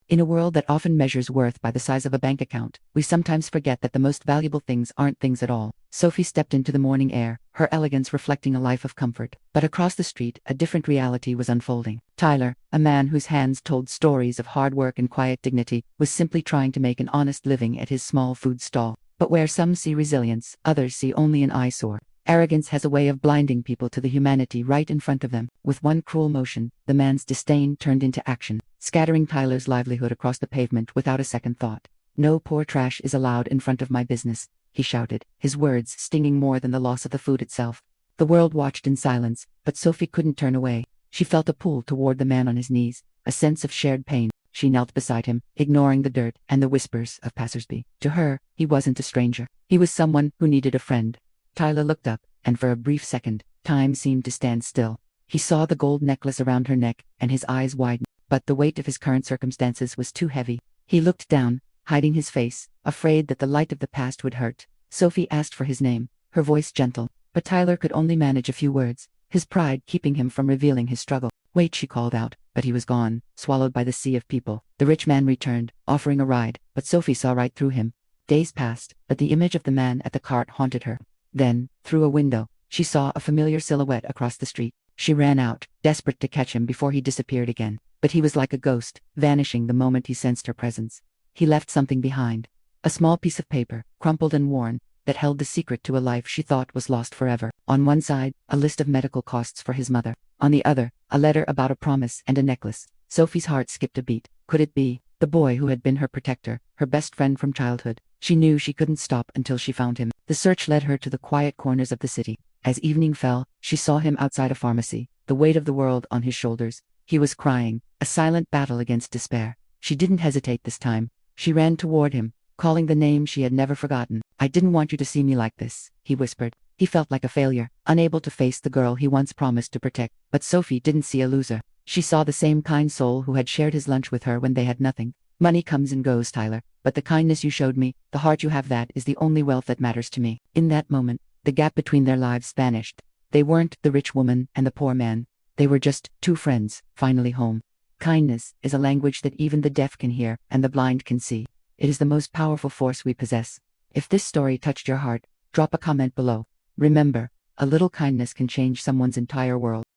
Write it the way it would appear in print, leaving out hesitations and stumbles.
In a world that often measures worth by the size of a bank account, we sometimes forget that the most valuable things aren't things at all. Sophie stepped into the morning air, her elegance reflecting a life of comfort. But across the street, a different reality was unfolding. Tyler, a man whose hands told stories of hard work and quiet dignity, was simply trying to make an honest living at his small food stall. But where some see resilience, others see only an eyesore. Arrogance has a way of blinding people to the humanity right in front of them. With one cruel motion, the man's disdain turned into action, scattering Tyler's livelihood across the pavement without a second thought. "No poor trash is allowed in front of my business," he shouted, his words stinging more than the loss of the food itself. The world watched in silence, but Sophie couldn't turn away. She felt a pull toward the man on his knees, a sense of shared pain. She knelt beside him, ignoring the dirt and the whispers of passersby. To her, he wasn't a stranger. He was someone who needed a friend. Tyler looked up, and for a brief second, time seemed to stand still. He saw the gold necklace around her neck, and his eyes widened. But the weight of his current circumstances was too heavy. He looked down, hiding his face, afraid that the light of the past would hurt. Sophie asked for his name, her voice gentle, but Tyler could only manage a few words, his pride keeping him from revealing his struggle. "Wait," she called out, but he was gone, swallowed by the sea of people. The rich man returned, offering a ride, but Sophie saw right through him. Days passed, but the image of the man at the cart haunted her. Then, through a window, she saw a familiar silhouette across the street. She ran out, desperate to catch him before he disappeared again. But he was like a ghost, vanishing the moment he sensed her presence. He left something behind. A small piece of paper, crumpled and worn, that held the secret to a life she thought was lost forever. On one side, a list of medical costs for his mother. On the other, a letter about a promise and a necklace. Sophie's heart skipped a beat. Could it be the boy who had been her protector, her best friend from childhood? She knew she couldn't stop until she found him. The search led her to the quiet corners of the city. As evening fell, she saw him outside a pharmacy, the weight of the world on his shoulders. He was crying, a silent battle against despair. She didn't hesitate this time. She ran toward him, calling the name she had never forgotten. "I didn't want you to see me like this," he whispered. He felt like a failure, unable to face the girl he once promised to protect. But Sophie didn't see a loser. She saw the same kind soul who had shared his lunch with her when they had nothing. "Money comes and goes, Tyler, but the kindness you showed me, the heart you have, that is the only wealth that matters to me." In that moment, the gap between their lives vanished. They weren't the rich woman and the poor man. They were just two friends, finally home. Kindness is a language that even the deaf can hear and the blind can see. It is the most powerful force we possess. If this story touched your heart, drop a comment below. Remember, a little kindness can change someone's entire world.